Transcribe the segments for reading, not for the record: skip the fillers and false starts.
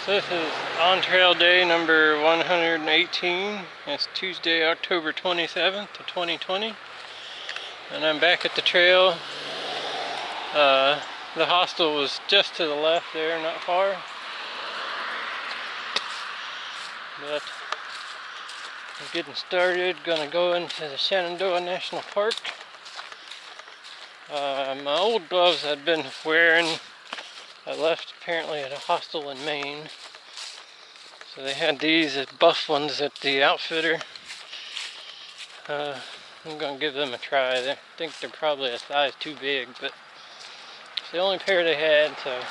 So this is on trail day number 118. It's Tuesday, October 27th of 2020. And I'm back at the trail. The hostel was just to the left there, not far. But I'm getting started. Gonna go into the Shanandoah National Park. My old gloves I'd been wearing, I left apparently at a hostel in Maine. So they had these buff ones at the outfitter. I'm gonna give them a try. I think they're probably a size too big, but it's the only pair they had, so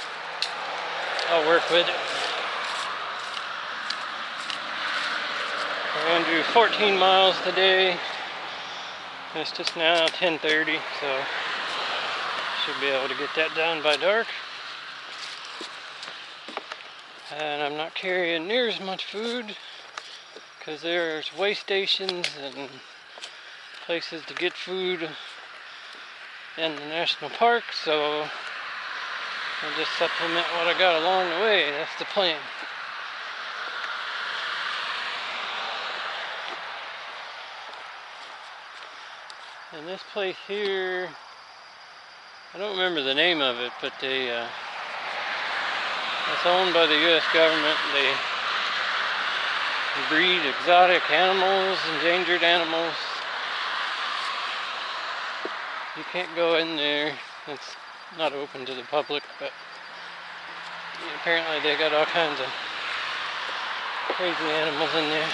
I'll work with it. We're gonna do 14 miles today. It's just now 10:30, so should be able to get that done by dark. And I'm not carrying near as much food because there's way stations and places to get food in the national park, so I'll just supplement what I got along the way. That's the plan. And this place here, I don't remember the name of it, but it's owned by the U.S. government. They breed exotic animals, endangered animals. You can't go in there. It's not open to the public, but apparently they got all kinds of crazy animals in there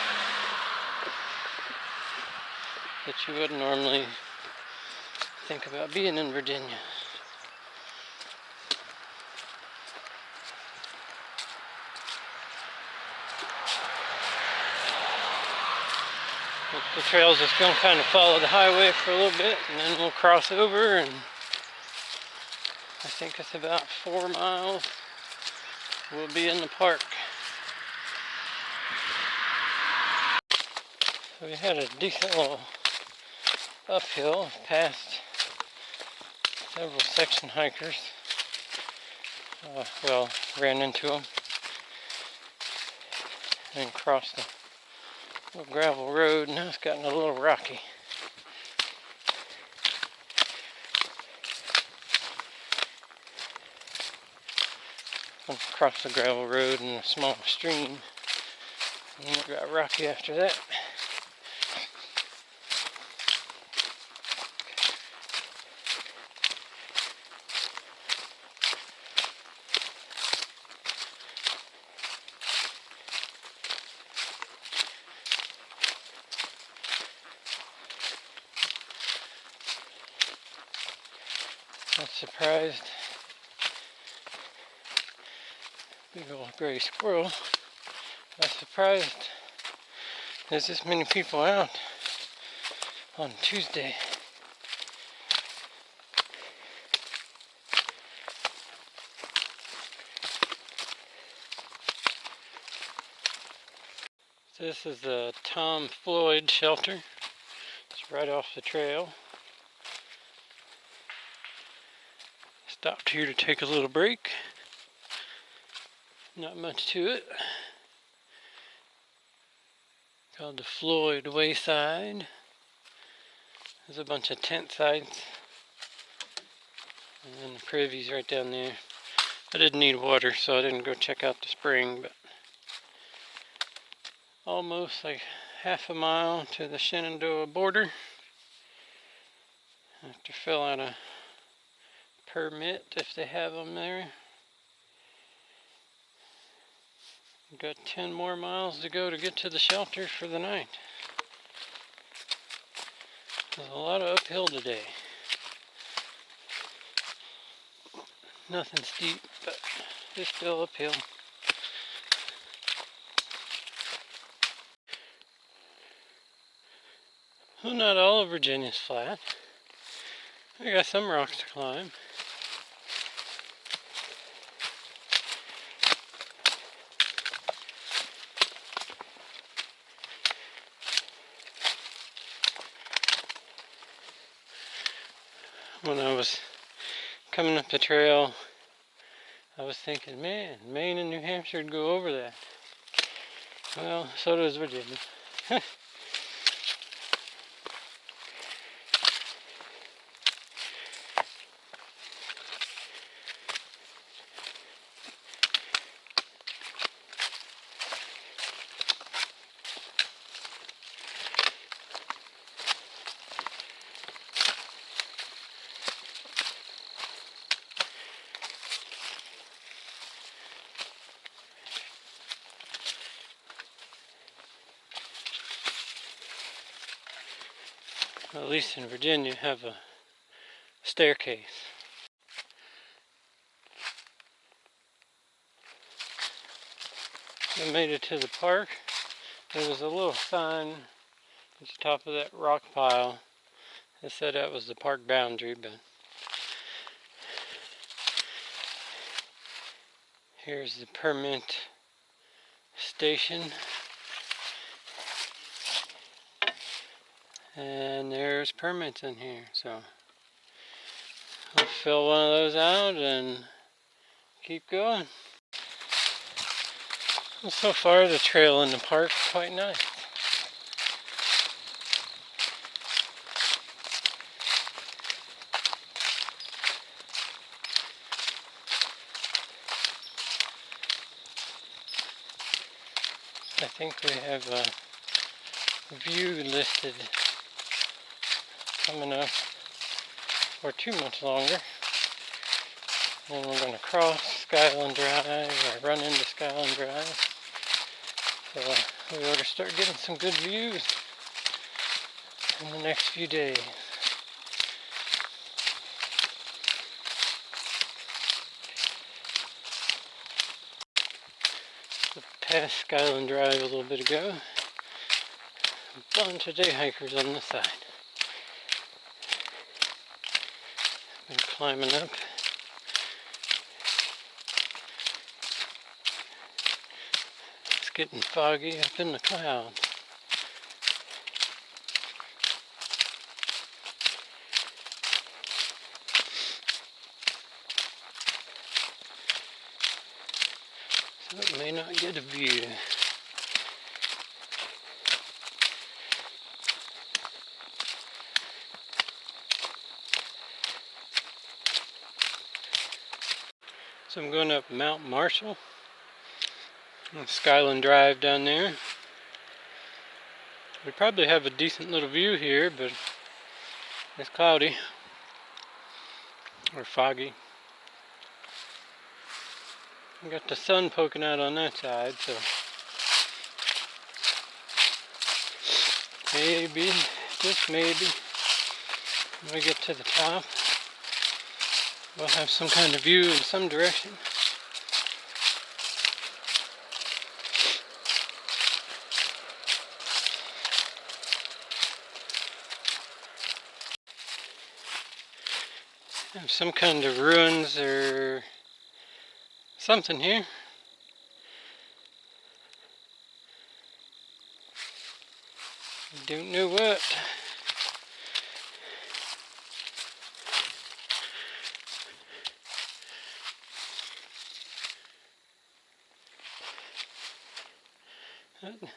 that you wouldn't normally think about being in Virginia. The trail's just going to kind of follow the highway for a little bit, and then we'll cross over, and I think it's about 4 miles. We'll be in the park. So we had a decent little uphill past several section hikers. Well, ran into them and crossed the little gravel road. Now it's gotten a little rocky. Across the gravel road and a small stream, and it got rocky after that. I'm surprised. Big old gray squirrel. I'm surprised there's this many people out on Tuesday. So this is the Tom Floyd shelter. It's right off the trail. Stopped here to take a little break. Not much to it. Called the Floyd Wayside. There's a bunch of tent sites. And then the privy's right down there. I didn't need water, so I didn't go check out the spring, but almost like half a mile to the Shenandoah border. I have to fill out a permit if they have them there. Got 10 more miles to go to get to the shelter for the night. There's a lot of uphill today. Nothing steep, but just still uphill. Well, not all of Virginia's flat. I got some rocks to climb. When I was coming up the trail, I was thinking, man, Maine and New Hampshire would go over that. Well, so does Virginia. At least in Virginia, you have a staircase. I made it to the park. There was a little sign at the top of that rock pile that said that was the park boundary, but here's the permit station. And there's permits in here, so I'll fill one of those out and keep going. Well, so far the trail in the park is quite nice. I think we have a view listed coming up for 2 months longer. Then we're going to cross Skyland Drive, or run into Skyland Drive. So we ought to start getting some good views in the next few days. So past Skyland Drive a little bit ago. A bunch of day hikers on this side. Been climbing up. It's getting foggy up in the clouds. So it may not get a view. So I'm going up Mount Marshall. Skyland Drive down there. We probably have a decent little view here, but it's cloudy or foggy. We got the sun poking out on that side, so maybe, just maybe, when we get to the top, we'll have some kind of view in some direction. Have some kind of ruins or something here. I don't know what.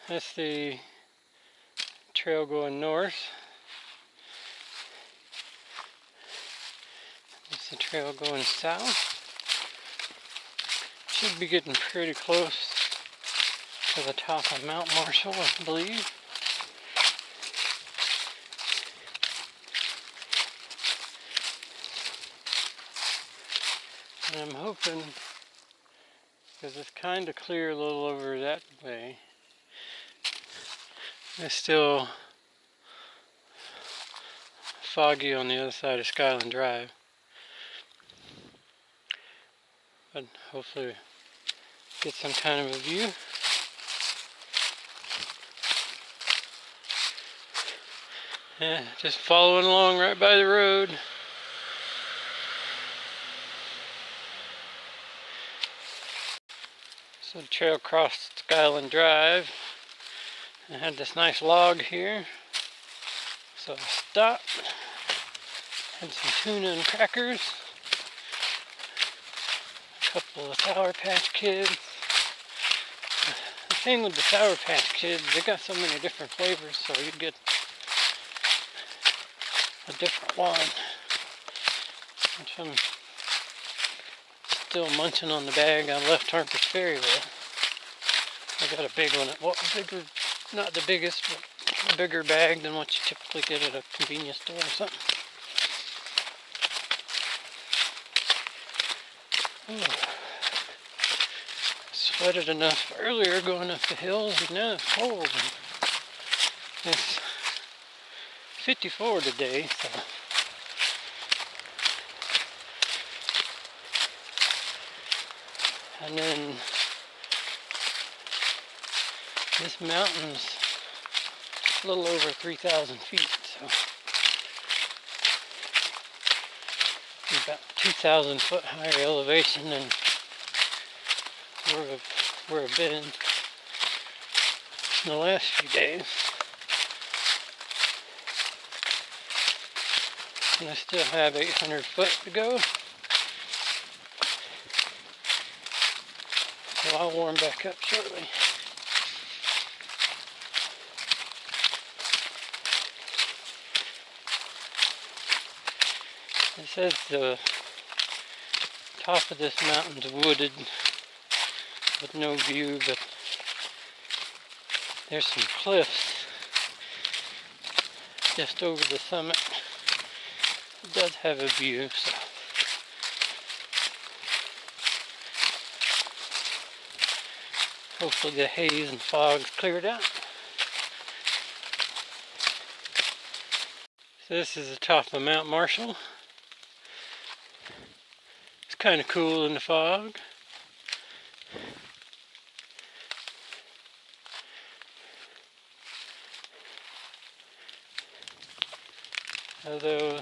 That's the trail going north. That's the trail going south. Should be getting pretty close to the top of Mount Marshall, I believe. And I'm hoping, because it's kind of clear a little over that way, it's still foggy on the other side of Skyland Drive. But hopefully get some kind of a view. Yeah, just following along right by the road. So the trail crossed Skyland Drive. I had this nice log here, so I stopped, had some tuna and crackers, a couple of Sour Patch Kids. The thing with the Sour Patch Kids, they got so many different flavors, so you get a different one. Which I'm still munching on the bag I left Harper's Ferry with. I got a big one. Well, bigger, not the biggest, but a bigger bag than what you typically get at a convenience store or something. Oh. Sweated enough earlier going up the hills, and now it's cold. It's 54 today, so and then this mountain's a little over 3,000 feet, so about 2,000 foot higher elevation than where I've been in the last few days. And I still have 800 foot to go. So I'll warm back up shortly. It says the top of this mountain's wooded with no view, but there's some cliffs just over the summit. It does have a view, so hopefully the haze and fog's cleared out. So this is the top of Mount Marshall. It's kind of cool in the fog. Although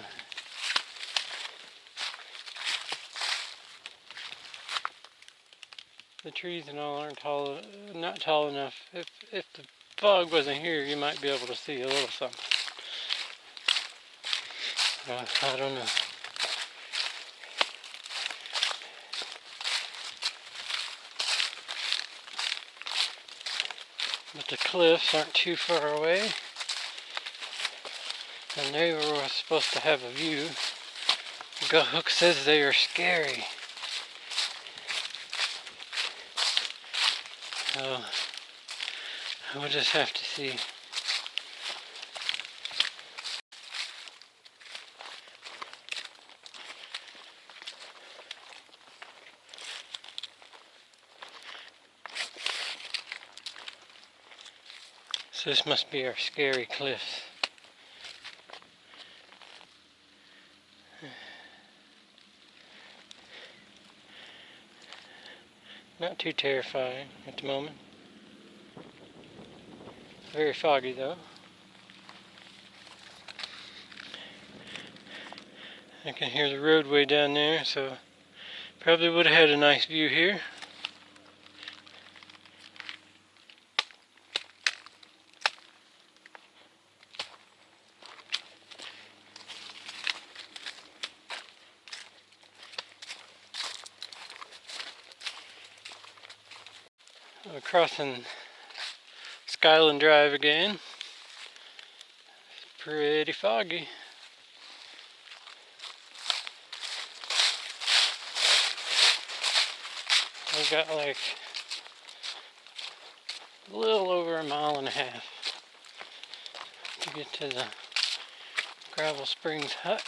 the trees and all aren't not tall enough. If the fog wasn't here, you might be able to see a little something. I don't know. But the cliffs aren't too far away, and they were supposed to have a view. The hook says they are scary. So we'll just have to see. So this must be our scary cliffs. Not too terrifying at the moment. Very foggy though. I can hear the roadway down there, so probably would have had a nice view here. We're crossing Skyland Drive again. It's pretty foggy. We've got like a little over 1.5 miles to get to the Gravel Springs hut.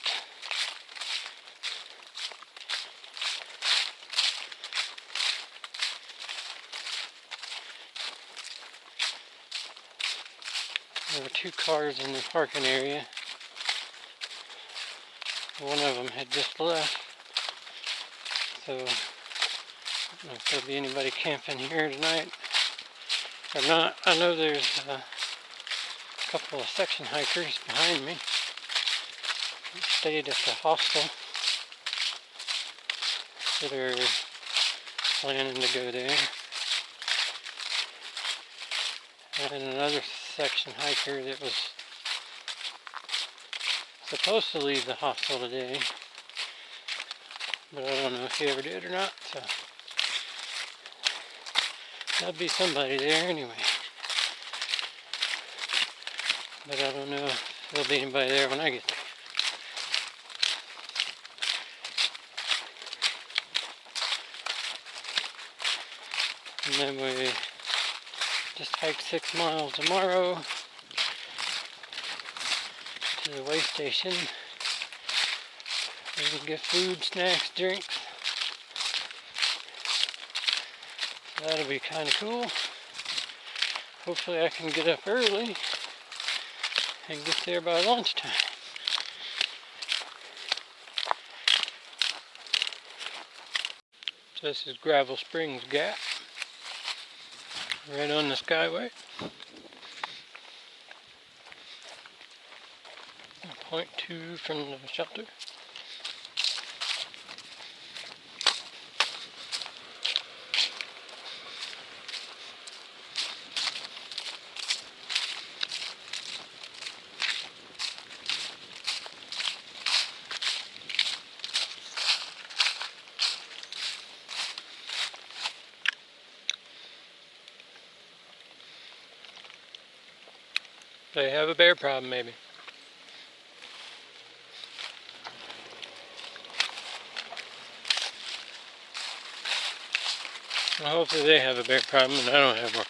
There were 2 cars in the parking area. One of them had just left, so I don't know if there'll be anybody camping here tonight or not. I know there's a couple of section hikers behind me that stayed at the hostel that are planning to go there. And another section hiker that was supposed to leave the hostel today, but I don't know if he ever did or not, so There'll be somebody there anyway. But I don't know if there'll be anybody there when I get there. And then we just hike 6 miles tomorrow to the way station. We can get food, snacks, drinks. That'll be kind of cool. Hopefully I can get up early and get there by lunchtime. So this is Gravel Springs Gap, right on the Skyway. 0.2 from the shelter. They have a bear problem, maybe. Well, hopefully they have a bear problem and I don't have one.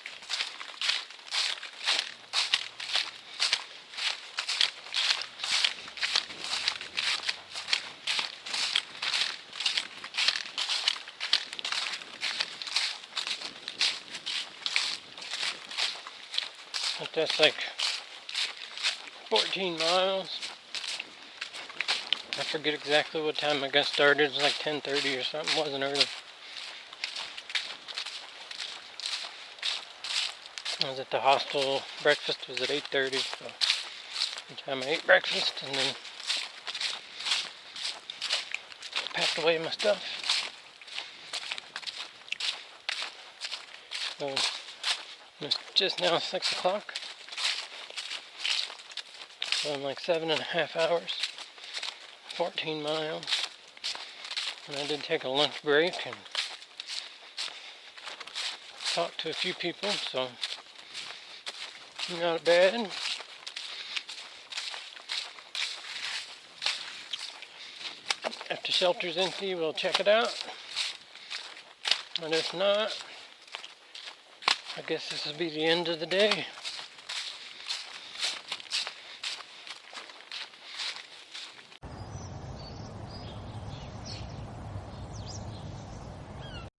But that's like 14 miles. I forget exactly what time I got started. It was like 10:30 or something. It wasn't early. I was at the hostel. Breakfast was at 8:30. So the time I ate breakfast and then packed away my stuff. So it's just now 6 o'clock. So I'm like 7.5 hours. 14 miles. And I did take a lunch break and talked to a few people, so not bad. If the shelter's empty, we'll check it out. And if not, I guess this will be the end of the day.